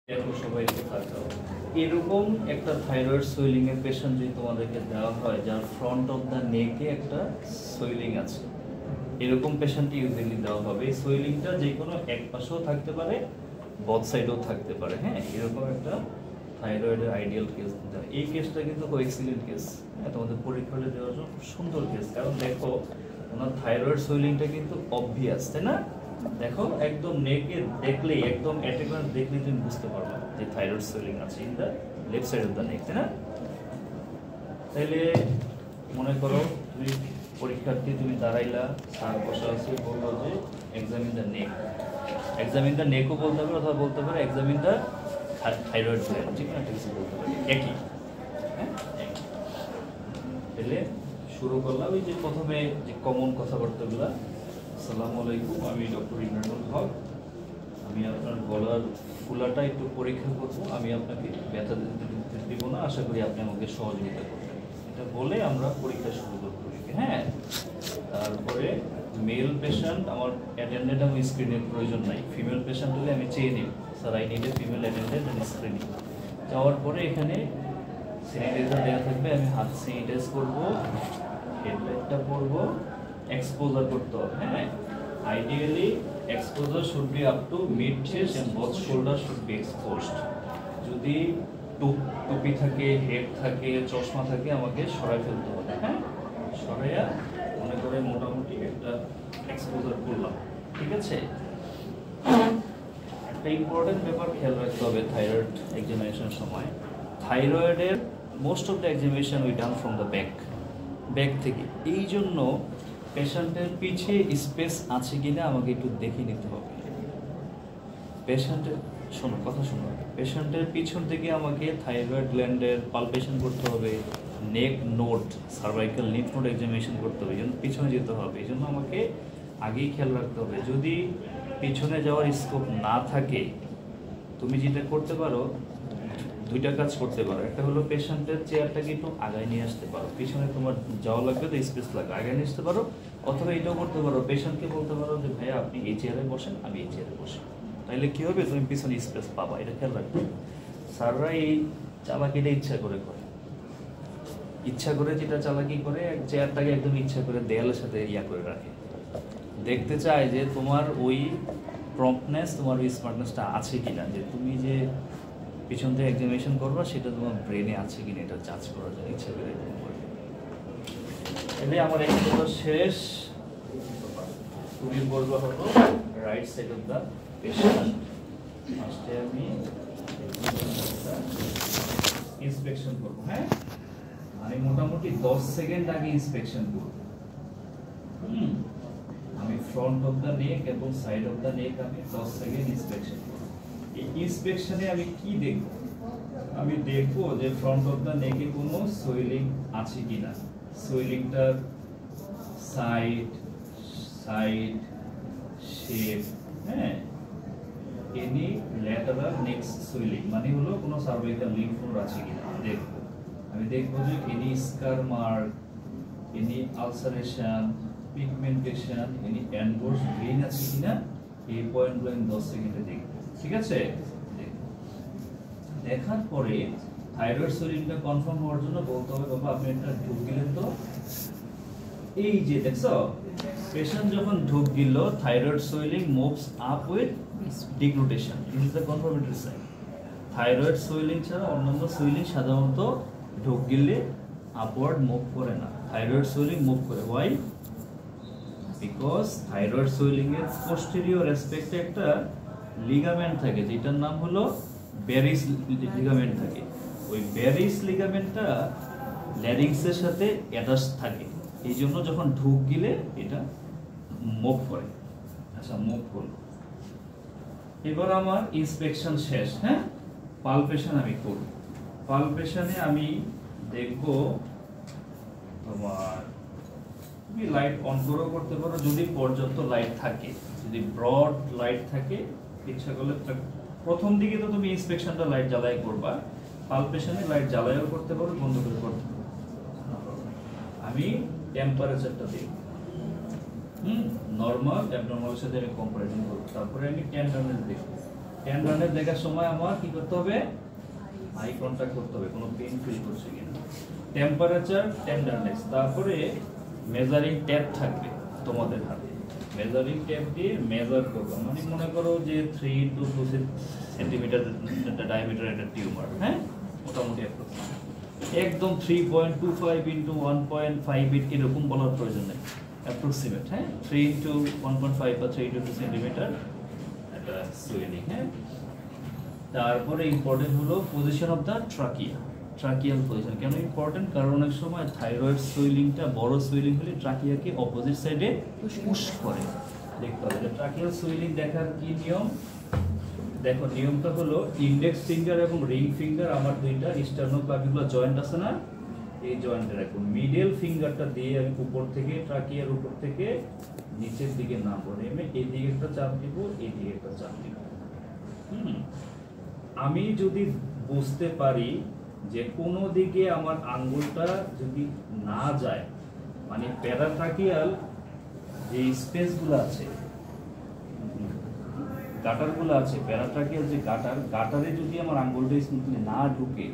দেখো সবাইকে তাকাও, এরকম একটা থাইরয়েড সুইলিং এর পেশেন্ট যদি তোমাদেরকে দেওয়া হয় যার ফ্রন্ট অফ দ্য নেকে একটা সুইলিং আছে, এরকম পেশেন্ট ইউজুয়ালি দেওয়া হবে। এই সুইলিংটা যে কোনো এক পাশেও থাকতে পারে, বথ সাইডেও থাকতে পারে। হ্যাঁ, এরকম একটা থাইরয়েডের আইডিয়াল কেস। এই কেসটা কিন্তু খুব এক্সিলেন্ট কেস, হ্যাঁ, তোমাদের পরীক্ষাটা দেওয়ার জন্য খুব সুন্দর কেস। কারণ দেখো ওনার থাইরয়েড সুইলিংটা কিন্তু অবভিয়াস, তাই না? দেখো একদম নেকে দেখলেই, একদম অ্যাট এ গ্লান্স দেখলেই তুমি বুঝতে পারবে যে থাইরয়েড সুইলিং আছে in the left side of the নেক, তাই না? তাহলে মনে করো তুমি পরীক্ষার্থী, তুমি দাঁড়াইলা, স্যার বসে আছে, বললো যে examine the neck. Examine the নেকও বলতে পারে, অথবা বলতে পারে এক্সামিন দ্য থাইরয়েড গ্ল্যান্ড, ঠিক না? কিছু বলতে পারে, একই। হ্যাঁ, একই। তাহলে শুরু করলাম ওই যে প্রথমে যে কমন কথাবার্তাগুলো। আসসালামু আলাইকুম, আমি ডক্টর ইমরানুল হক। আমি আপনার গলার ফুলাটা একটু পরীক্ষা করবো। আমি আপনাকে ব্যথা দিব না, আশা করি আপনি আমাকে সহযোগিতা করবেন। এটা বলে আমরা পরীক্ষা শুরু করবো। হ্যাঁ, তারপরে মেল পেশেন্ট আমার অ্যাটেন্ডেন্ট এবং স্ক্রিনের প্রয়োজন নাই। ফিমেল পেশেন্ট হলে আমি চেয়ে নিব, sir I need a female attendant and screening. যাওয়ার পরে এখানে স্যানিটাইজার দেওয়া থাকবে, আমি হাত স্যানিটাইজ করবো, হেডলাইটটা পরবো, এক্সপোজার করতে হবে। হ্যাঁ, ideally exposure should be up to mid chest and both shoulder should be exposed. যদি টুপি থাকে, হেড থাকে, চশমা থাকে, আমাকে সরাই ফেলতে হবে। হ্যাঁ, সরাইয়া মনে করে মোটামুটি একটা এক্সপোজার করলাম, ঠিক আছে? একটা ইম্পর্টেন্ট ব্যাপার খেয়াল রাখতে হবে থাইরয়েড এক্সামিনেশনের সময়। থাইরয়েডের most of the examination we done from the back থেকে। এই জন্য পেশেন্টের পিছে স্পেস আছে কিনা আমাকে একটু দেখে নিতে হবে। পেশেন্টের কথা শোনো, পেশেন্টের পিছন থেকে আমাকে থাইরয়েড গ্ল্যান্ডের পালপেশন করতে হবে, neck node, cervical lymph node examination করতে হবে, এই জন্য পিছনে যেতে হবে। এই জন্য আমাকে আগেই খেয়াল রাখতে হবে। যদি পিছনে যাওয়ার স্কোপ না থাকে, তুমি যেটা করতে পারো, দুইটা কাজ করতে পারো। একটা হলো পেশেন্টের চেয়ারটাকে একটু আগায় নিয়ে আসতে পারো, পিছনে তোমার যাওয়া লাগবে তো স্পেস লাগবে, আগায় নিয়ে আসতে পারো। অথবা এটাও করতে পারো, পেশেন্টকে বলতে পারো যে ভাইয়া আপনি এই চেয়ারে বসেন, আমি এই চেয়ারে বসি। তাইলে কী হবে, তুমি পিছনে স্পেস পাবা। এটা খেয়াল রাখবে। স্যাররা এই চালাকিটা ইচ্ছা করে, ইচ্ছা করে যেটা চালাকি করে, চেয়ারটাকে একদম ইচ্ছা করে দেয়ালের সাথে করে রাখে। দেখতে চায় যে তোমার ওই প্রম্পটনেস, তোমার ওই স্মার্টনেসটা আছে কিনা, যে তুমি যে পিছন থেকে এক্সামিনেশন করবা সেটা তোমার ব্রেনে আছে কিনা, এটা জাজ করা যায় ইচ্ছা করে। এলে আমার একটা শেষ। তুমি বলবো হলো right side of the patient. ফার্স্টে আমি ইন্সপেকশন করবো। হ্যাঁ, আমি মোটামুটি 10 সেকেন্ড আগে ইন্সপেকশন করব। আমি ফ্রন্ট অফ দ্য নেক এবং সাইড অফ দ্য নেক আমি 10 সেকেন্ড ইন্সপেকশন করব। এই ইন্সপেকশনে আমি কি দেখব? আমি দেখব যে ফ্রন্ট অফ দ্য নেকে কোনো সুইলিং আছে কিনা, সুইলিংটার সাইড শেপ। হ্যাঁ, এনি ল্যাটারাল নেক সুইলিং মানে হলো কোনো সার্ভাইকাল লিম্ফ নোড আছে কিনা দেখব। আমি দেখব যে any scar mark, any ulceration, pigmentation, any অ্যানবোর্স ভেইন আছে কিনা, এই পয়েন্টগুলো আমি 10 সেকেন্ডে দেখব। ঠিক আছে? দেখার পরে থাইরয়েড সুইলিংটা কনফার্ম হওয়ার জন্য বলতে হবে বাবা আপনি একটা ঢুক দিলেন তো। এই যে দেখছো, পেশেন্ট যখন ঢুক দিল, thyroid swelling moves up with deglutition. This is the confirmatory sign. Thyroid swelling ছাড়া অন্যান্য সুইলিং সাধারণত ঢুক গিলে আপওয়ার্ড মুভ করে না, থাইরয়েড সুইলিং মুভ করে। ওয়াই? বিকজ থাইরয়েড সুইলিং এর পোস্টেরিয়র অ্যাসপেক্টে একটা লিগামেন্ট থাকে যেটার নাম হলো ব্যারিস লিগামেন্ট থাকে। ওই ব্যারিস লিগামেন্টটা ল্যারিংসের সাথে অ্যাটাচ থাকে, এই জন্য যখন ঢুক গিলে এটা মুভ করে। আচ্ছা, মুভ করলো। এবার আমার ইন্সপেকশন শেষ। হ্যাঁ, পালপেশন আমি করব। পালপেশনে আমি দেখব তোমার, তুমি লাইট অন করেও করতে পারো যদি পর্যাপ্ত লাইট থাকে, যদি ব্রড লাইট থাকে। ইচ্ছা করলে প্রথম দিকে তো তুমি ইন্সপেকশনটা লাইট জ্বালাই করবা, পালপেশনে লাইট জ্বালাইও করতে পারো, বন্ধ করে করতে পারো। আমি টেম্পারেচারটা দেখব, নরমাল অ্যাবনরমালের সাথে আমি কম্পারিজন করব। তারপরে আমি টেন্ডারনেস দেখব, টেন্ডারনেস দেখার সময় আমার কি করতে হবে, আই কন্টাক্ট করতে হবে, কোনো পেইন ফিল করছে কিনা। টেম্পারেচার, টেন্ডারনেস, তারপরে মেজারিং ট্যাপ থাকবে তোমাদের হাতে। মেজারিং ট্যাপ দিয়ে মেজার করবো, মানে মনে করো যে 3 to 2 সেন্টিমিটার ডায়ামিটার একটা টিউমার, হ্যাঁ মোটামুটি একদম 3.25 into 1.5 এরকম বলার প্রয়োজন নেই, অ্যাপ্রক্সিমেট, হ্যাঁ 3 into 1.5 বা 3 to 2 সেন্টিমিটার একটা সুইলিং, হ্যাঁ। তারপরে ইম্পর্টেন্ট হলো position of the trachea, tracheal position. কেন ইম্পর্টেন্ট? কারণ অনেক সময় থাইরয়েড সুইলিংটা বড় সুইলিং হলে ট্রাকিয়াকে অপোজিট সাইডে পুশ করে, দেখতে হবে। ট্রাকিয়াল সুইলিং দেখার কি নিয়ম? দেখো নিয়মটা হলো ইন্ডেক্স ফিঙ্গার এবং রিং ফিঙ্গার আমার দুইটা স্টার্নোক্লাভিকুলার জয়েন্ট আছে না, এই জয়েন্টে রাখুন। মিডল ফিঙ্গারটা দিয়ে আমি উপর থেকে ট্রাকিয়ার উপর থেকে নিচের দিকে নামবো, নেমে এই দিকে একটা চাপ দিব, এই দিকে একটা চাপ দিব। আমি যদি বুঝতে পারি যে কোনো দিকে আমার আঙ্গুলটা যদি না যায়, মানে প্যারাট্রাকিয়াল যে স্পেসগুলো আছে, গাটারগুলো আছে, প্যারাট্রাকিয়াল যে গাটারে যদি আমার আঙ্গুলটা স্মুথলি না ঢুকে,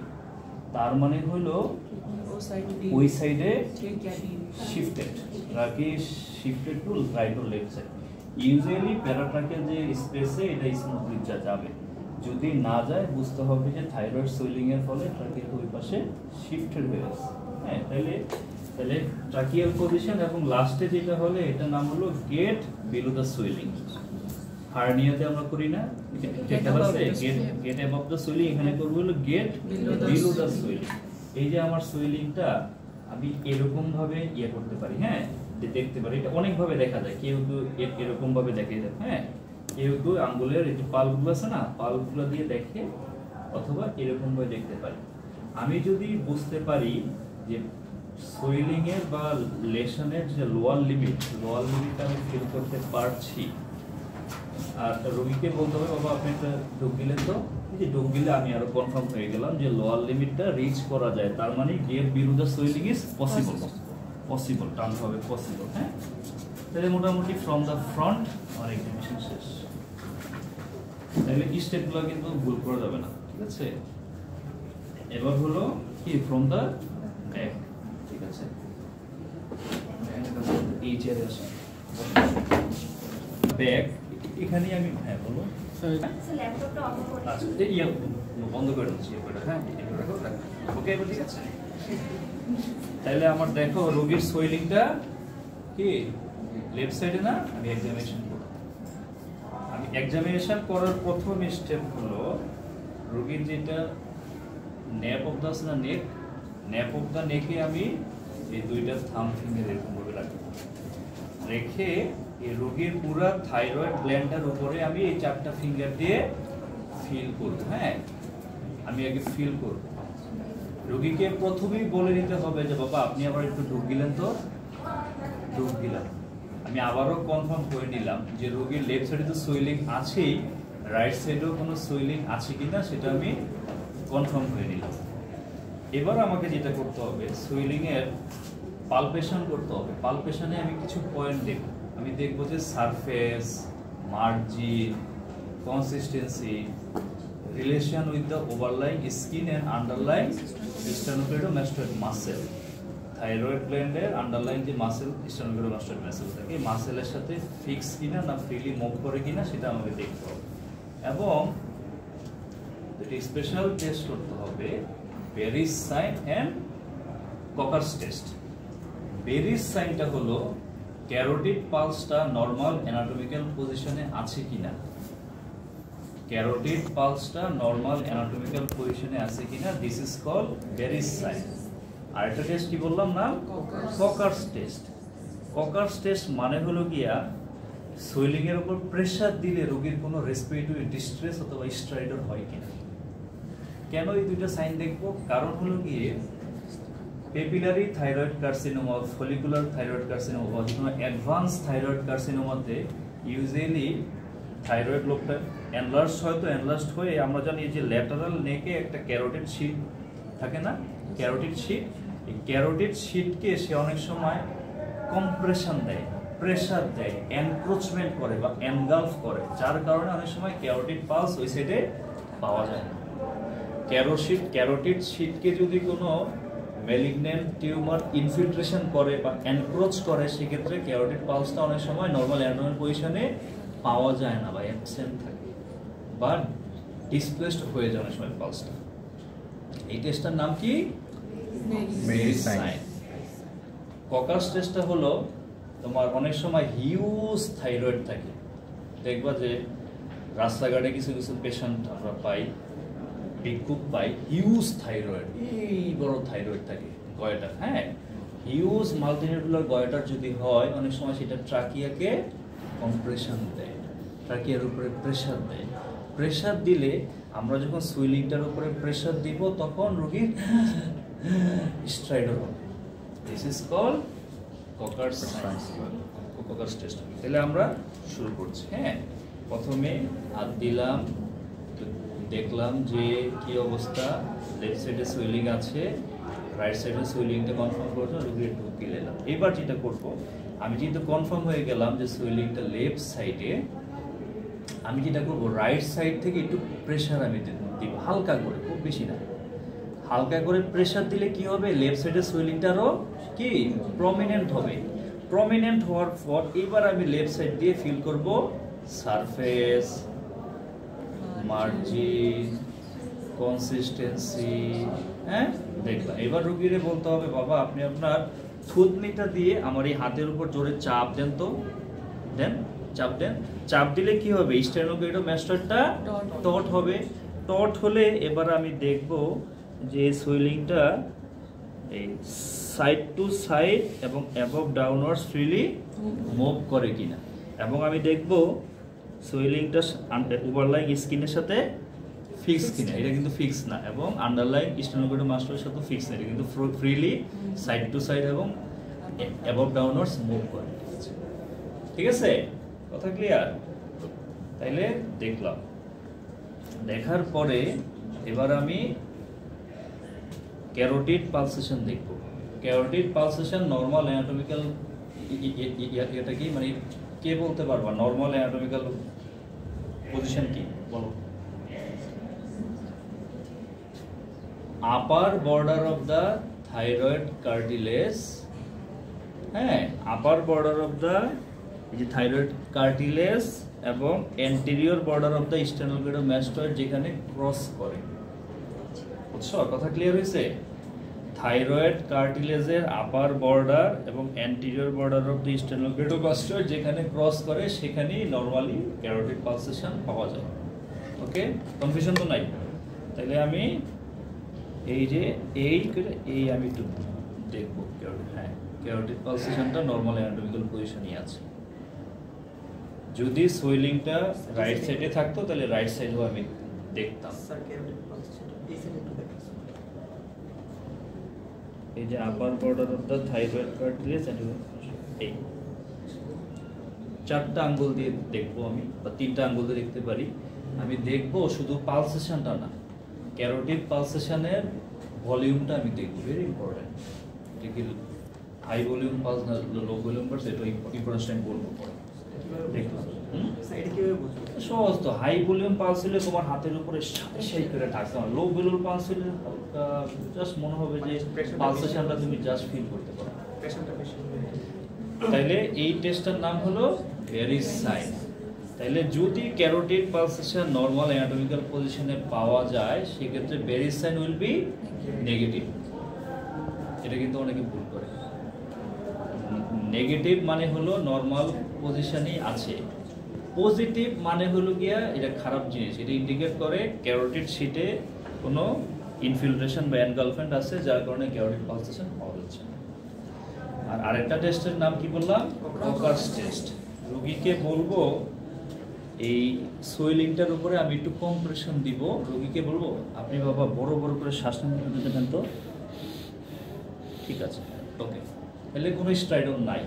তার মানে হলো ওই সাইডে shifted, trachea shifted to right or left side. Usually paratracheal যে স্পেসে এটা স্মুথলি যাবে, যদি না যায় বুঝতে হবে যে থাইরয়েড সুইলিং এর ফলে ট্রাকিয়াল ওই পাশে শিফটেড হয়ে আছে, হ্যাঁ। তাহলে ট্রাকিয়াল পজিশন এবং লাস্টে যেটা হলে এটা নাম হলো গেট বিলো দ্য সুইলিং। হার্নিয়াতে আমরা করি না, গেট অ্যাবভ দ্য সুইলিং, এখানে করব হলো গেট বিলো দ্য সুইলিং। এই যে আমার সুইলিংটা আমি এরকম ভাবে ইয়ে করতে পারি, হ্যাঁ দেখতে পারি, এটা অনেক ভাবে দেখা যায়। কেউ তো এরকম ভাবে দেখে যায়, হ্যাঁ কেউ তো আঙ্গুলের এই যে পালগুলো আছে না, পালগুলো দিয়ে দেখে, অথবা এরকম ভাবে দেখতে পারি। আমি যদি বুঝতে পারি যে সুইলিং এর বা লেশনের যে লোয়ার লিমিট আমি ফিল করতে পারছি, আর রোগীকে বলতে হবে বাবা আপনি একটা ডোক দিলেন, তো এই যে ডোক দিলে আমি আরো কনফার্ম হয়ে গেলাম যে লোয়ার লিমিটটা রিচ করা যায়, তার মানে get below the swelling is possible, term হবে পসিবল, হ্যাঁ। তাহলে মোটামুটি ফ্রম দ্য ফ্রন্ট আমার এক্সামিনেশন শেষ। তাহলে এই স্টেপগুলো কিন্তু ভুল করা যাবে না, ঠিক আছে। এবার হলো কি ফ্রম দ্য ব্যাক, ঠিক আছে। এই চেয়ারে আসে ব্যাক, এখানে আমি হ্যাঁ বলো ল্যাপটপটা অন করে, আচ্ছা এই বন্ধ করে দিচ্ছি, হ্যাঁ ওকে এবার ঠিক আছে। তাহলে আমার দেখো রোগীর সুইলিংটা কি লেফট সাইডে না, আমি এক্সামিনেশন করব। আমি এক্সামিনেশন করার প্রথম স্টেপ হলো রোগীর যেটা nape of the neck, nape of the নেকে আমি এই দুইটা থাম্ব ফিঙ্গার এরকম ভাবে রাখবো, রেখে এই রোগীর পুরো থাইরয়েড গ্ল্যান্ডের উপরে আমি এই 4টা ফিঙ্গার দিয়ে ফিল করব, হ্যাঁ আমি আগে ফিল করব। রোগীকে প্রথমেই বলে নিতে হবে যে বাবা আপনি আবার একটু ঢুক দিলেন, তো ঢুক দিলাম। আমি আবারও কনফার্ম করে নিলাম যে রোগীর লেফট সাইডে তো সুইলিং আছেই, রাইট সাইডেও কোনো সুইলিং আছে কিনা সেটা আমি কনফার্ম করে নিলাম। এবার আমাকে যেটা করতে হবে সুইলিং এর পালপেশন করতে হবে। পালপেশনে আমি কিছু পয়েন্ট দেখব, আমি দেখব যে surface, margin, consistency, relation with the overlying skin and underlying sternocleidomastoid muscle. Thyroid গ্ল্যান্ডের আন্ডারলাইন যে মাসেল স্টেনোক্লেডোমাস্টোয়েড মাসেল থাকে, এই মাসেলের সাথে ফিক্স কিনা না ফ্রিলি মুভ করে কিনা সেটা আমাকে দেখতে হবে। এবং একটি স্পেশাল টেস্ট করতে হবে Berry's sign and Kocher's test. Berry's সাইনটা হলো ক্যারোটিড পালসটা নরমাল অ্যানাটমিক্যাল পজিশনে আছে কিনা, ক্যারোটিড পালসটা নরমাল অ্যানাটমিক্যাল পজিশনে আছে কিনা, this is called Berry's sign. আরেকটা টেস্ট কি বললাম না, ককার্স টেস্ট। ককার্স টেস্ট মানে হলো গিয়া সুইলিং এর উপর প্রেসার দিলে রোগীর কোনো রেসপিরেটরি ডিস্ট্রেস অথবা স্ট্রাইডর হয় কিনা। কেন এই দুইটা সাইন দেখবো? কারণ হলো গিয়ে papillary thyroid carcinoma, follicular thyroid carcinoma বা কোনো অ্যাডভান্স থাইরয়েড কার্সিনোমাতে ইউজুয়ালি থাইরয়েড লোবটা এনলার্জ হয়, তো এনলার্জড হয়ে আমরা জানি যে ল্যাটারাল নেকে একটা ক্যারোটিড শিট থাকে না, ক্যারোটিড শিট, এই ক্যারোটিড শিটকে সে অনেক সময় কম্প্রেশন দেয়, প্রেসার দেয়, এনক্রোচমেন্ট করে বা এনগালফ করে, যার কারণে অনেক সময় ক্যারোটিড পালস ওই সাইডে পাওয়া যায় না। ক্যারোটিড শীটকে যদি কোনো ম্যালিগন্যান্ট টিউমার ইনফিল্ট্রেশন করে বা এনক্রোচ করে, সেক্ষেত্রে ক্যারোটিড পালসটা অনেক সময় নর্মাল অ্যানাটমিক্যাল পজিশনে পাওয়া যায় না বা অ্যাবসেন্ট থাকে বা ডিসপ্লেসড হয়ে যায় অনেক সময় পালসটা। এই টেস্টটার নাম কি? Mary's sign. ককাস টেস্টটা হলো তোমার অনেক সময় হিউজ থাইরয়েড থাকে, দেখবা যে রাস্তাঘাটে কিছু কিছু পেশেন্ট আমরা পাই, ভিক্ষুক পাই, হিউজ থাইরয়েড, এই বড় থাইরয়েড থাকে গয়টার। হ্যাঁ, হিউজ মাল্টিনিউক্লিয়ার গয়টার যদি হয়, অনেক সময় সেটা ট্রাকিয়াকে কম্প্রেশন দেয়, ট্রাকিয়ার উপরে প্রেশার দেয়। প্রেশার দিলে আমরা যখন সুইলিংটার উপরে প্রেশার দিব, তখন রোগীর স্ট্রাইডর হবে। This is called Kocher's test. তাহলে আমরা শুরু করছি। হ্যাঁ, প্রথমে হাত দিলাম, দেখলাম যে কি অবস্থা, লেফট সাইডে সুইলিং আছে, রাইট সাইডে সুইলিংটা কনফার্ম করতে রোগীর ঢুকিয়ে দিলাম। এবার যেটা করব, আমি যেহেতু কনফার্ম হয়ে গেলাম যে সুইলিংটা লেফট সাইডে, আমি যেটা করব রাইট সাইড থেকে একটু প্রেশার আমি দিব, হালকা করে, খুব বেশি না, হালকা করে প্রেশার দিলে কি হবে, লেফট সাইডে সুইলিংটা আরও কি প্রমিনেন্ট হবে। প্রমিনেন্ট হওয়ার পর এবার আমি লেফট সাইড দিয়ে ফিল করব সারফেস, মার্জিন, কনসিস্টেন্সি। হ্যাঁ, দেখলাম। এবার রোগীরে বলতে হবে, বাবা আপনি আপনার থুতনিটা দিয়ে আমার এই হাতের উপর জোরে চাপ দেন তো, দেন, চাপ দেন। চাপ দিলে কি হবে, স্টেনোক্লেডোমাস্টারটা টট হবে। টট হলে এবার আমি দেখব যে সুইলিংটা এই সাইড টু সাইড এবং অ্যাবভ ডাউনওয়ার্ডস ফ্রিলি মুভ করে কিনা, এবং আমি দেখব সুইলিংটা ওভারলাইং স্কিনের সাথে ফিক্স কিনা। এটা কিন্তু ফিক্স না, এবং আন্ডারলাইং স্টেনোক্লেডোমাস্টারের সাথে ফিক্স না, এটা কিন্তু ফ্রিলি সাইড টু সাইড এবং অ্যাবভ ডাউনওয়ার্ডস মুভ করে। ঠিক আছে, কথা ক্লিয়ার? তাইলে দেখলাম, দেখার পরে এবার আমি ক্যারোটিড পালসেশন দেখব। ক্যারোটিড পালসেশন নর্মাল অ্যানাটমিক্যাল, এটা কি মানে কে বলতে পারবা নর্মাল অ্যানাটমিক্যাল পজিশন কি বলো? Upper border of the thyroid cartilage. হ্যাঁ, upper border of the thyroid cartilage এবং anterior border of the sternocleidomastoid যেখানে ক্রস করে। বুঝছো, কথা ক্লিয়ার হয়েছে? থাইরয়েড কার্টিলেজের আপার বর্ডার এবং anterior border of the sternocleidomastoid যেখানে ক্রস করে, সেখানেই নরমালি ক্যারোটিড পালসেশন পাওয়া যায়। ওকে, কনফিউশন তো নাই? তাহলে আমি এই যে এই আমি একটু দেখবো ক্যারোটিড। হ্যাঁ, ক্যারোটিড পালসেশনটা নরমাল অ্যানাটমিক্যাল পজিশনই আছে। যদি সুইলিংটা রাইট সাইডে থাকতো তাহলে রাইট সাইডেও আমি দেখতাম। এই যে আপার border of the thyroid cartilage, এই চারটা আঙ্গুল দিয়ে দেখবো আমি, বা তিনটা আঙ্গুল দিয়ে দেখতে পারি। আমি দেখবো শুধু পালসেশনটা না, ক্যারোটিড পালসেশনের ভলিউমটা আমি দেখবো, ভেরি ইম্পর্টেন্ট। এটা কি হাই ভলিউম পালস না লো ভলিউম পালস, এটা ইম্পর্টেন্স আমি বলবো পরে। দেখলাম সহজ তো, হাই ভলিউম পালস হলে তোমার হাতের উপরে সাই করে থাকতে হবে, লো ভলিউম পালস হলে জাস্ট মনে হবে যে পালসেশনটা তুমি জাস্ট ফিল করতে পারো। তাইলে এই টেস্টটার নাম হলো মেরিস সাইন। তাইলে যদি ক্যারোটিড পালসেশন নরমাল অ্যানাটমিক্যাল পজিশনে পাওয়া যায়, সেক্ষেত্রে Marie's sign will be negative. এটা কিন্তু অনেকে ভুল করে। নেগেটিভ মানে হলো নরমাল পজিশনেই আছে, পজিটিভ মানে হলো গিয়া এটা খারাপ জিনিস, এটা ইন্ডিকেট করে ক্যারোটিড শীটে কোনো ইনফিল্ট্রেশন বা এনগালফমেন্ট আছে, যার কারণে ক্যারোটিড পালসেশন পাওয়া যাচ্ছে। আর আরেকটা টেস্টের নাম কি বললাম? Caucus test. রোগীকে বলবো এই সুইলিংটার উপরে আমি একটু কম্প্রেশন দিব, রোগীকে বলবো আপনি বাবা বড় বড় করে শ্বাস নিতে দেবেন তো। ঠিক আছে, ওকে। তাহলে কোনো স্ট্রাইডন নাই।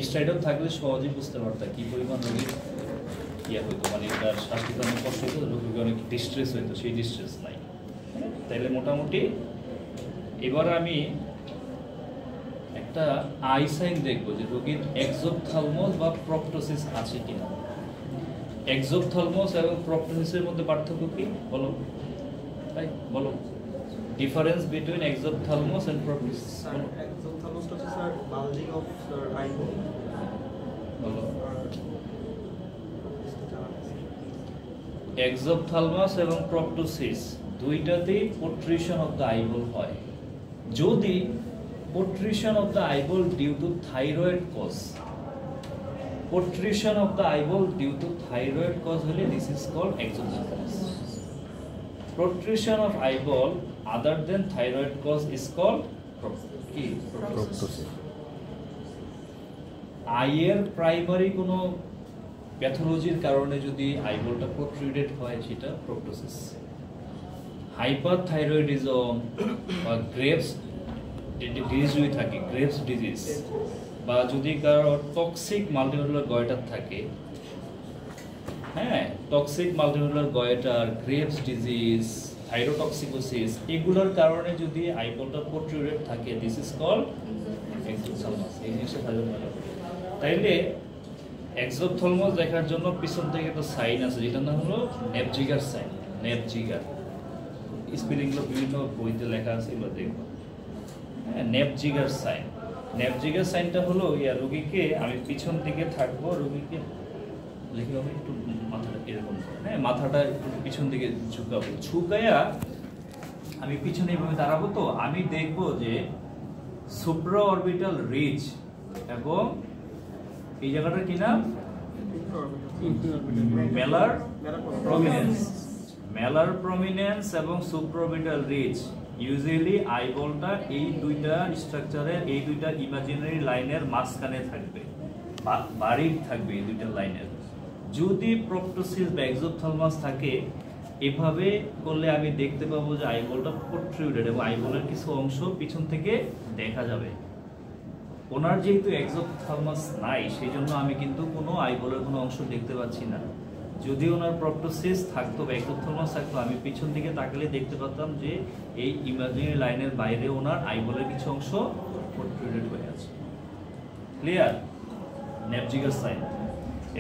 স্ট্রাইডন থাকলে সহজেই বুঝতে পারতাম কি পরিমাণ রোগীর ইয়ে হইতো, মানে তার শ্বাস নিতে অনেক কষ্ট হইতো, রোগী অনেক ডিস্ট্রেস হইতো, সেই ডিস্ট্রেস নাই। তাইলে মোটামুটি এবার আমি একটা আই সাইন দেখবো যে রোগীর এক্সোপথ্যালমস বা প্রপটোসিস আছে কিনা। এক্সোপথ্যালমস এবং প্রপটোসিসের মধ্যে পার্থক্য কি বলো, তাই বলো, difference between exophthalmos and proptosis. Exophthalmos হচ্ছে স্যার বালজিং অফ আইবল, বলো। এক্সোপথ্যালমাস এবং প্রপটোসিস দুইটাতেই প্রোট্রিশন অফ দ্য আইবল হয়। যদি protrusion of the eyeball due to thyroid cause, protrusion of the eyeball due to thyroid cause হলে this is called exophthalmos. Protrusion of eyeball other than thyroid cause is called proptosis. আইয়ের primary কোনো প্যাথোলজির কারণে যদি আইবলটা প্রোট্রুডেড হয় সেটা প্রপটোসিস। Hyperthyroidism বা graves disease যদি থাকে, গ্রেভস ডিজিজ, বা যদি কারো টক্সিক মাল্টিনিউক্লিয়ার গয়টার থাকে, হ্যাঁ, toxic multinuclear goitre, Graves disease, thyrotoxicosis, এগুলোর কারণে যদি আইবলটা প্রোট্রুডেড থাকে দিস ইজ কল্ড এক্সোপথ্যালমাস। এই জিনিসটা ভালো মনে রাখবে। তাইলে এক্সোপথ্যালমাস দেখার জন্য পিছন থেকে একটা সাইন আছে যেটার নাম হলো নেপজিগার সাইন। নেপজিগার স্পেলিংগুলো বিভিন্ন বইতে লেখা আছে, এগুলো দেখবো। হ্যাঁ, নেপজিগার সাইন। নেপজিগার সাইনটা হলো রোগীকে আমি পিছন দিকে থাকবো, রোগীকে লিখে হবে একটু মাথাটা এরকম, হ্যাঁ, মাথাটা একটু পিছন দিকে ঝুঁকাবো, ঝুঁকাইয়া আমি পিছনে এইভাবে দাঁড়াবো। তো আমি দেখবো যে সুপ্রা অরবিটাল রিজ এবং এই জায়গাটার কি নাম, মেলার প্রমিনেন্স। মেলার প্রমিনেন্স এবং সুপ্রাঅরবিটাল রিজ, ইউজুয়ালি আইবলটা এই দুইটা স্ট্রাকচারের, এই দুইটা ইমাজিনারি লাইনের মাঝখানে থাকবে, বাড়ির থাকবে এই দুইটা লাইনের। যদি প্রপটোসিস বা এক্সোপথ্যালমাস থাকে, এভাবে করলে আমি দেখতে পাবো যে আইবলটা প্রোট্রুডেড এবং আইবলের কিছু অংশ পিছন থেকে দেখা যাবে। ওনার যেহেতু এক্সোপথ্যালমাস নাই, সেই জন্য আমি কিন্তু কোনো আইবলের কোনো অংশ দেখতে পাচ্ছি না। যদি ওনার প্রপটোসিস থাকতো বা এক্সোপথ্যালমাস থাকতো, আমি পিছন দিকে তাকালে দেখতে পারতাম যে এই ইমাজিনারি লাইনের বাইরে ওনার আইবলের কিছু অংশ প্রোট্রুডেড হয়ে আছে। ক্লিয়ার? নেপজিগার সাইন।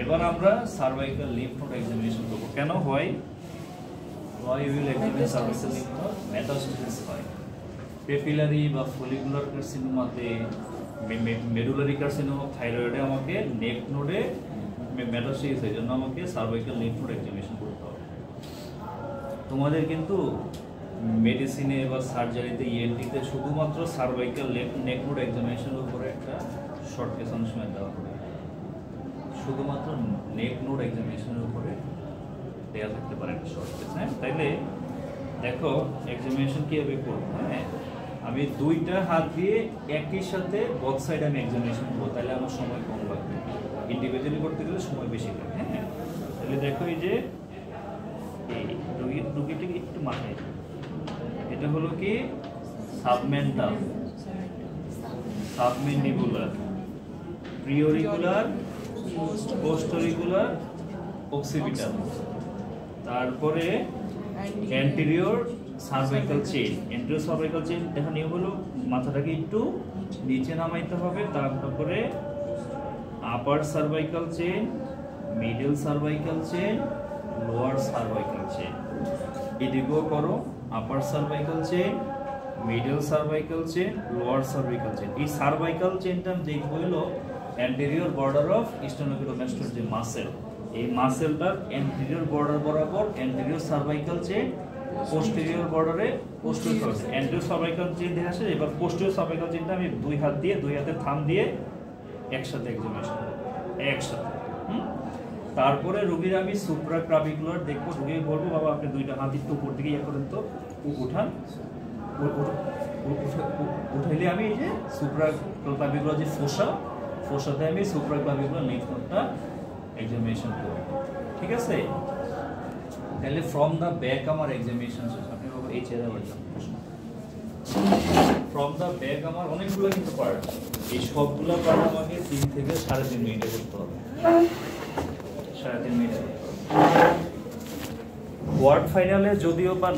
এবার আমরা সার্ভাইকাল লিম্ফ নোড এক্সামিনেশন করব। কেন হয়? Why we will examine cervical lymph node? Metastasis হয় পেপিলারি বা ফলিকুলার কার্সিনোমাতে, মেডুলারি কার্সিনোমা, থাইরয়েডে আমাকে নেক নোডে মেটাস্টেসিস, এই জন্য আমাকে সার্ভাইকাল লিম্ফ নোড এক্সামিনেশন করতে হবে। তোমাদের কিন্তু মেডিসিনে বা সার্জারিতে, ইএনটিতে শুধুমাত্র সার্ভাইকাল নেক নোড এক্সামিনেশনের উপরে একটা শর্ট কেস অনেক সময় দেওয়া হবে, শুধুমাত্র নেক নোড এক্সামিনেশনের উপরে দেওয়া থাকতে পারে একটা শর্ট কেস। হ্যাঁ, তাইলে দেখো এক্সামিনেশন কীভাবে করবো। হ্যাঁ, আমি দুইটা হাত দিয়ে একই সাথে বোথ সাইড আমি এক্সামিনেশন করবো, তাহলে আমার সময় কম লাগবে। ইন্ডিভিজুয়ালি করতে গেলে সময় বেশি লাগে। হ্যাঁ, তাহলে দেখো এই যে রুগীটিকে একটু মাথায়, এটা হলো কি submental, submandibular, preauricular, postauricular, occipital, তারপরে anterior cervical chain. Anterior cervical chain দেখা নিয়ে হলো মাথাটাকে একটু নিচে নামাইতে হবে, তারপরে upper cervical chain, middle cervical chain, lower cervical chain. এদিকেও করো, upper cervical chain, middle cervical chain, lower cervical chain. এই সার্ভাইকাল চেইনটা দেখবো হলো অ্যান্টেরিয়র বর্ডার অফ স্টেনোক্লেডোমাস্টার যে মাসেল, এই মাসেলটার অ্যান্টেরিয়র বর্ডার বরাবর অ্যান্টেরিয়র সার্ভাইকাল চেইন, পোস্টেরিয়র বর্ডারে posterior cervical chain. Anterior cervical chain দেখে আসে। এবার পোস্টেরিয়র সার্ভাইকাল চেইনটা আমি দুই হাতের থাম দিয়ে একসাথে এক্সামিনেশন করব, একসাথে। তারপরে রোগীর আমি সুপ্রাক্লাভিকুলার দেখবো। রোগীকে বলবো, বাবা আপনি দুইটা হাত একটু উপর দিকে ইয়ে করেন তো, উঠান, উঠাইলে আমি এই যে সুপ্রাক্লাভিকুলার যে ফোসাতে আমি সুপ্রাক্লাভিকুলার লিম্ফ নোডটা এক্সামিনেশন করব। ঠিক আছে? তাহলে ফ্রম দ্য ব্যাক আমার এক্সামিনেশন শেষ। আপনি বাবা এই চেয়ারে বসুন। ফ্রম দ্য ব্যাক আমার অনেকগুলো কিন্তু পার্ট, এই সবগুলো পার্ট আমাকে 3 থেকে 3.5 মিনিটে করতে হবে। 3.5 মিনিটে। কোয়ার্ট ফাইনালে যদিও বা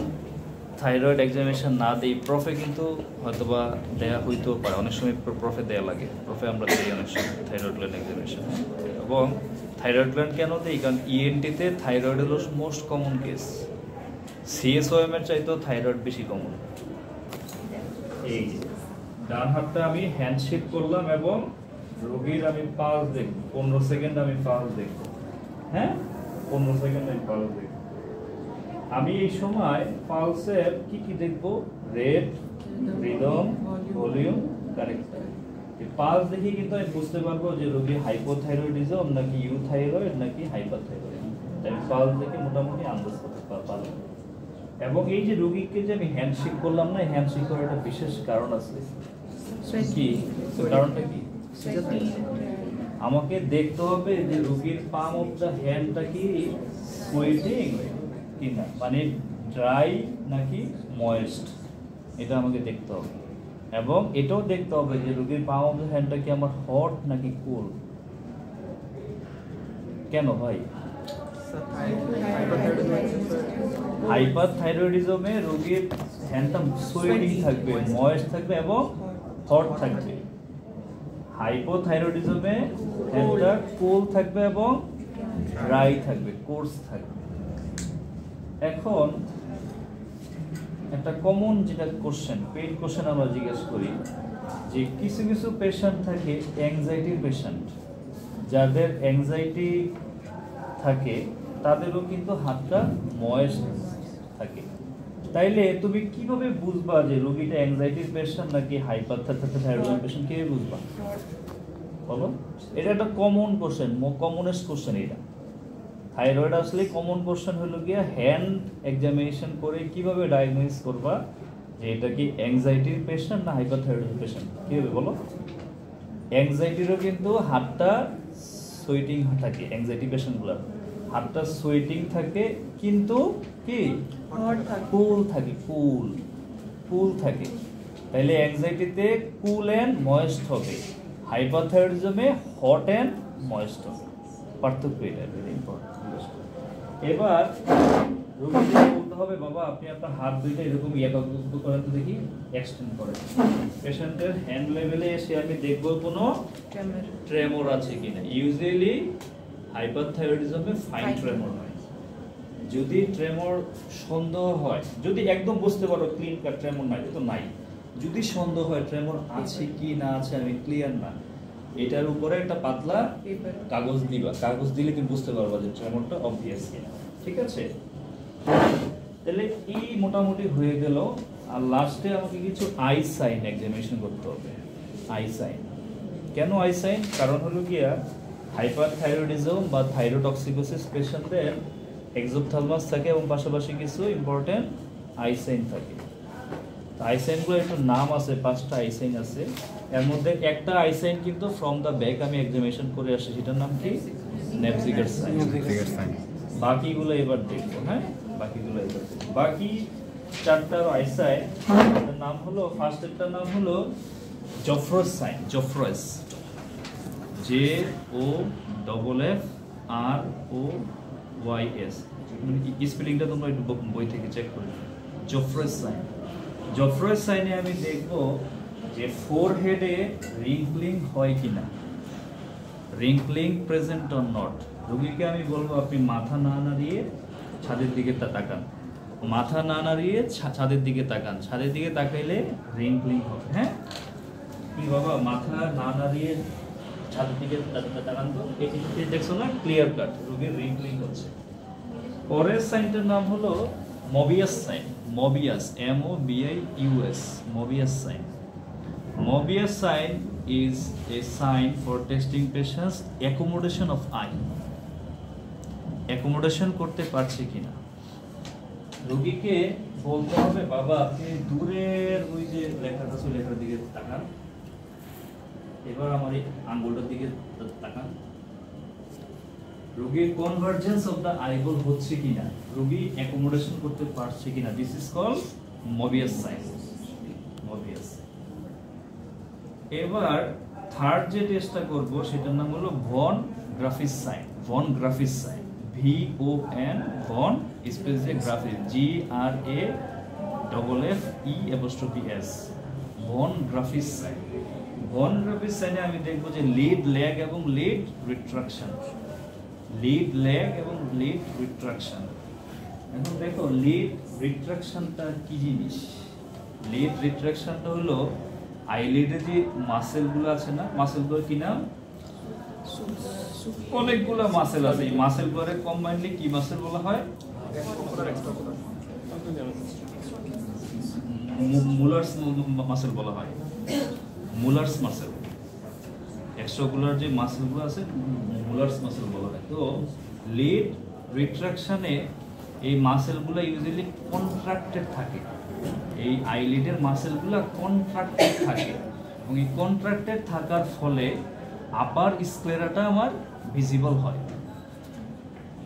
থাইরয়েড এক্সামিনেশন না দিই, প্রফে কিন্তু হয়তোবা দেয়া হইতেও পারে, অনেক সময় প্রফে দেয়া লাগে, প্রফে আমরা দিই অনেক সময় থাইরয়েড গ্ল্যান্ড এক্সামিনেশন। এবং থাইরয়েড গ্ল্যান্ড কেন দিই, কারণ ইএনটিতে থাইরয়েড হলো মোস্ট কমন কেস, সিএসওএম এর চাইতেও থাইরয়েড বেশি কমন। এই ডান হাতটা আমি হ্যান্ডশেক করলাম এবং রোগীর আমি পালস দেখব, 15 সেকেন্ড আমি পালস দেখব, হ্যাঁ 15 সেকেন্ড আমি পালস দেখব। আমি এই সময় পালসের কি কি দেখব, রেট, রিদম, ভলিউম, কারেক্টার। এই পালস দেখে কিন্তু আমি বুঝতে পারবো যে রোগী হাইপোথাইরয়েডিজম নাকি ইউথাইরয়েড নাকি হাইপারথাইরয়েড। আমি পালস দেখে মোটামুটি আন্দাজ করতে পারলাম। এবং এই যে রোগীকে যে আমি হ্যান্ডশেক করলাম না, হ্যান্ডশেক করার একটা বিশেষ কারণ আছে। কি কারণটা কি? আমাকে দেখতে হবে যে রোগীর পাম অফ দ্য হ্যান্ডটা কি সোয়েটিং কিনা, মানে ড্রাই নাকি ময়েস্ট, এটা আমাকে দেখতে হবে। এবং এটাও দেখতে হবে যে রোগীর পাম অফ দ্য হ্যান্ডটা কি আমার হট নাকি কুল। কেন ভাই? হাইপারথাইরয়েডিজমে রোগীর হ্যান্ডটা সোয়েটিং থাকবে, ময়েস্ট থাকবে এবং হট থাকবে। হাইপোথাইরয়েডিজমে হ্যান্ডটা কুল থাকবে এবং ড্রাই থাকবে, কোর্স থাকবে। এখন একটা কমন যেটা কোশ্চেন, পেইড কোশ্চেন আমরা জিজ্ঞেস করি যে কিছু কিছু পেশেন্ট থাকে অ্যাংজাইটির পেশেন্ট, যাদের অ্যাংজাইটি থাকে তাদেরও কিন্তু হাতটা ময়েস্ট থাকে। তাইলে তুমি কিভাবে বুঝবা যে রোগীটা অ্যাংজাইটির পেশেন্ট নাকি হাইপারথাইরয়েডিজম পেশেন্ট, কিভাবে বুঝবা বলো? এটা একটা কমন কোশ্চেন, কমনেস্ট কোশ্চেন এটা। থাইরয়েড আসলে কমন কোশ্চেন হলো গিয়া হ্যান্ড এক্সামিনেশন করে কিভাবে ডায়াগনোস করবা যে এটা কি অ্যাংজাইটির পেশেন্ট না হাইপারথাইরয়েডিজম পেশেন্ট, কিভাবে বলো? অ্যাংজাইটিরও কিন্তু হাতটা সোয়েটিং থাকে, অ্যাংজাইটি পেশেন্টগুলোর হাতটা সোয়েটিং থাকে কিন্তু কি কুল থাকে, কুল থাকে। তাইলে অ্যাংজাইটিতে কুল এন্ড ময়েস্ট হবে, হাইপারথাইরয়েডিজমে হট এন্ড ময়েস্ট হবে। পার্থক্য এটা ভেরি ইম্পর্টেন্ট। এবার রোগীকে বলতে হবে বাবা আপনি আপনার হাত দুইটা এরকম ইয়াকাগ্র করেন তো দেখি, এক্সটেন্ড করেন। পেশেন্টের হ্যান্ড লেভেলে এসে আমি দেখব কোনো ট্রেমর আছে কিনা। ইউজুয়ালি হাইপারথাইরয়েডিজমে ফাইন ট্রেমর হয়। যদি ট্রেমর সন্দেহ হয়, যদি একদম বুঝতে পারো ক্লিন কাট ট্রেমর নাই তো নাই, যদি সন্দেহ হয় ট্রেমর আছে কি না আছে আমি ক্লিয়ার না, এটার উপরে একটা পাতলা কাগজ দিবা, কাগজ দিলে তুমি বুঝতে পারবা যে ট্রেমরটা অবভিয়াস কিনা। ঠিক আছে, তাহলে এই মোটামুটি হয়ে গেল। আর লাস্টে আমাকে কিছু আই সাইন এক্সামিনেশন করতে হবে। আই সাইন কেন আই সাইন? কারণ হলো গিয়া হাইপারথাইরয়েডিজম বা থাইরোটক্সিকোসিস পেশেন্টদের এক্সোপথ্যালমাস থাকে এবং পাশাপাশি কিছু ইম্পর্টেন্ট আই সাইন থাকে। আই সাইনগুলো একটু নাম আছে, 5টা আই সাইন আছে। এর মধ্যে একটা আই সাইন কিন্তু ফ্রম দ্য ব্যাক আমি এক্সামিনেশন করে আসছি, সেটার নাম কি? নেপজিগার সাইন। বাকিগুলো এবার দেখবো, হ্যাঁ বাকিগুলো এবার দেখবো। বাকি 4টার আই সাইন এর নাম হলো, ফার্স্ট এরটার নাম হলো জফ্রস সাইন। জফ্রস, JOFFROYS, স্পেলিংটা তোমরা একটু বই থেকে চেক করে। জফ্রস সাইন, জফ্রস সাইনে আমি দেখব যে ফোরহেডে রিঙ্কলিং হয় কিনা, রিঙ্কলিং প্রেজেন্ট অর নট। রোগীকে আমি বলবো আপনি মাথা না নাড়িয়ে ছাদের দিকে তাকান, মাথা না নাড়িয়ে ছাদের দিকে তাকান, ছাদের দিকে তাকাইলে রিঙ্কলিং হবে। হ্যাঁ কি বাবা, মাথা না নাড়িয়ে ছাদের দিকে তাকান তো, এই দেখছো না ক্লিয়ার কাট রোগীর রিঙ্কলিং হচ্ছে। পরের সাইনটার নাম হলো মবিয়াস sign. মবিয়াস, MOBIUS, Mobius sign. Mobius sign is a sign for testing patients accommodation of eye. accommodation করতে পারছে কিনা। রোগীকে বলতে হবে বাবা আপনি দূরের ওই যে লেখাটা আছে লেখার দিকে তাকান, এবার আমার এই আঙ্গুলটার দিকে তাকান। রোগীর কনভার্জেন্স অফ দ্য আইবল হচ্ছে কিনা, রোগী অ্যাকোমোডেশন করতে পারছে কিনা, this is called Mobius sign. Mobius. এবার থার্ড যে টেস্টটা করব সেটার নাম হলো von Graefe's sign. Von Graefe's sign, VON, von space Graefe's, GRAPHIS, FFE'S, von Graefe's sign. Von Graefe's সাইনে আমি দেখবো যে লিড ল্যাগ এবং লিড রিট্রাকশন, লিড ল্যাগ এবং লিড রিট্রাকশন। এখন দেখো লিড রিট্রাকশনটা কি জিনিস? লিড রিট্রাকশনটা হলো আইলিডে যে মাসেলগুলো আছে না, মাসেলগুলো কি নাম? অনেকগুলো মাসেল আছে, এই মাসেলগুলোরে কম্বাইনলি কি মাসেল বলা হয়? মুলার্স মাসেল বলা হয়, মুলার্স মাসেল। এক্সট্রাকুলার যে মাসেলগুলো আছে মুলার্স মাসেল বলা হয়। তো লিড রিট্রাকশনে এই মাসেলগুলো ইউজুয়ালি কন্ট্রাক্টেড থাকে, এই আইলিডের মাসেলগুলো কন্ট্রাক্টেড থাকে এবং এই কন্ট্রাক্টেড থাকার ফলে আপার স্ক্লেরাটা আমার ভিজিবল হয়।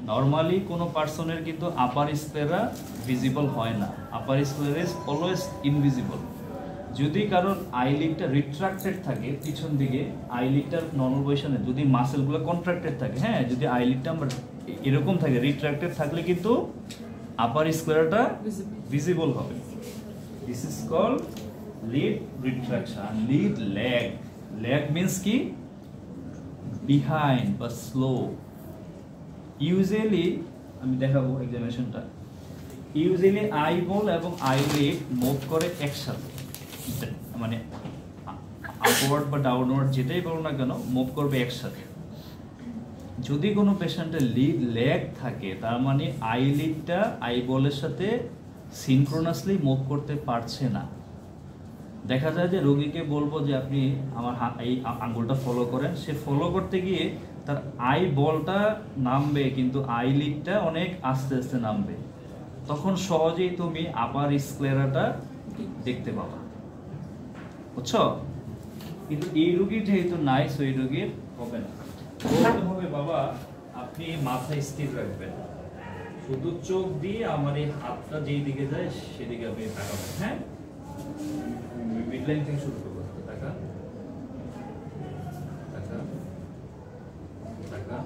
নর্মালি কোনো পার্সনের কিন্তু আপার স্ক্লেরা ভিজিবল হয় না, আপার স্ক্লেরা ইজ অলওয়েজ ইনভিজিবল। যদি কারণ আইলিডটা রিট্রাক্টেড থাকে পিছন দিকে, আইলিডটার নর্মাল পজিশনে যদি মাসেলগুলো কন্ট্রাক্টেড থাকে, হ্যাঁ, যদি আইলিডটা আমার এরকম থাকে রিট্রাক্টেড থাকলে কিন্তু আপার স্ক্লেরাটা ভিজিবল হবে। This is called lid retraction. Lid lag, lag means কি? বিহাইন্ড বা স্লো। ইউজুয়ালি আমি দেখাবো এক্সামিনেশনটা, ইউজুয়ালি আইবল এবং আইলিড মুভ করে একসাথে, মানে আপওয়ার্ড বা ডাউনওয়ার্ড যেটাই বলো না কেন মুভ করবে একসাথে। যদি কোনো পেশেন্টের লিড ল্যাগ থাকে তার মানে আইলিডটা আইবলের সাথে সিনক্রোনাসলি মুভ করতে পারছে না। দেখা যায় যে রোগীকে বলবো যে আপনি আমার এই আঙ্গুলটা ফলো করেন, সে ফলো করতে গিয়ে তার আই বলটা নামবে কিন্তু আইলিডটা অনেক আস্তে আস্তে নামবে, তখন সহজেই তুমি আপার স্ক্লেরাটা দেখতে পাবা, বুঝছো? কিন্তু এই রোগীর যেহেতু নাই, সেই রোগীর হবে না। বলতে হবে বাবা আপনি মাথায় স্থির রাখবেন, শুধু চোখ দিয়ে আমার এই হাতটা যেই দিকে যায় সেদিকে আপনি তাকাবেন। হ্যাঁ, মিডলাইন থেকে শুরু করবো, টাকা টাকা টাকা।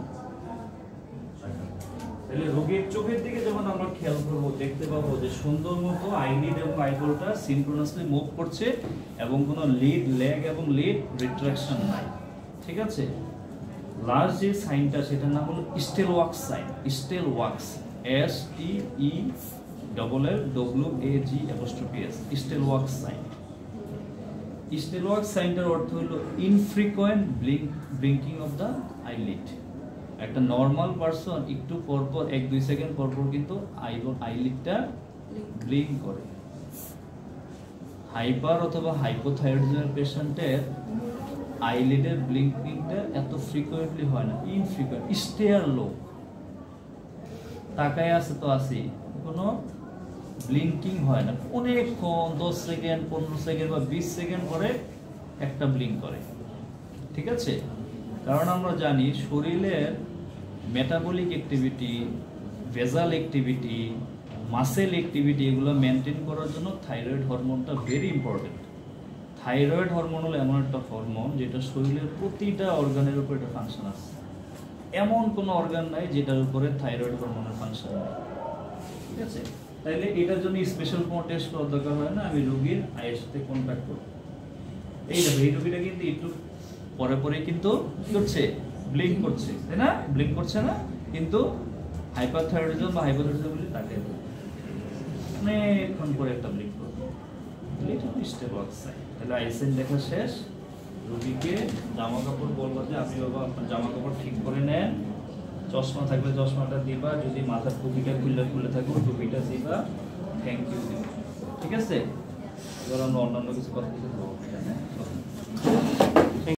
তাহলে রোগীর চোখের দিকে যখন আমরা খেয়াল করবো দেখতে পাবো যে সুন্দর মতো আইলিড এবং আইবলটা সিনক্রোনাসলি মুভ করছে এবং কোনো লিড ল্যাগ এবং লিড রিট্রাকশন নাই। ঠিক আছে, লাস্ট যে সাইনটা সেটার নাম হলো Stellwag's sign. Stellwag's, STELLWAGS, Stellwag's sign. Stellwag's সাইনটার অর্থ হলো infrequent blinking of the eyelid. একটা নর্মাল পারসন একটু পরপর 1-2 সেকেন্ড পরপর কিন্তু আইলিডটা ব্লিঙ্ক করে। হাইপার অথবা হাইপোথাইরয়েডিজমের পেশেন্টের আইলিডের ব্লিঙ্কিংটা এত ফ্রিকোয়েন্টলি হয় না, ইনফ্রিকোয়েন্ট, স্টেয়ার লো, তাকায় আছে তো আছে, কোনো ব্লিঙ্কিং হয় না, অনেকক্ষণ 10 সেকেন্ড 15 সেকেন্ড বা 20 সেকেন্ড পরে একটা ব্লিঙ্ক করে। ঠিক আছে, কারণ আমরা জানি শরীরের মেটাবলিক অ্যাক্টিভিটি, ভেজাল অ্যাক্টিভিটি, মাসেল অ্যাক্টিভিটি এগুলো মেনটেন করার জন্য থাইরয়েড হরমোনটা ভেরি ইম্পর্টেন্ট। থাইরয়েড হরমোন হলো এমন একটা হরমোন যেটা শরীরের প্রতিটা অর্গানের উপর এটা ফাংশন আছে, এমন কোনো অর্গান নাই যেটার উপরে থাইরয়েড হরমোনের ফাংশন নেই। ঠিক আছে, তাইলে এটার জন্য স্পেশাল কোনো টেস্ট করার দরকার হয় না, আমি রোগীর আয়ের সাথে কন্ট্যাক্ট করব। এই দেখো এই রোগীটা কিন্তু একটু পরে পরে কিন্তু কি করছে, ব্লিঙ্ক করছে, তাই না? ব্লিঙ্ক করছে না, কিন্তু হাইপারথাইরয়েডিজম বা হাইপোথাইরয়েডিজম বলে তাকে অনেকক্ষণ পরে একটা ব্লিঙ্ক করবে। এটা স্টেল ওয়াক্স সাইন। তাহলে আইসেন দেখা শেষ, রোগীকে জামা কাপড় বলবো যে আপনি বাবা আপনার জামা কাপড় ঠিক করে নেন, চশমা থাকলে চশমাটা দিবা, যদি মাথার টুপিটা খুলে থাকবে টুপিটা দিবা, থ্যাংক ইউ দিবা। ঠিক আছে, এবার আমরা অন্যান্য কিছু কথা বলবো।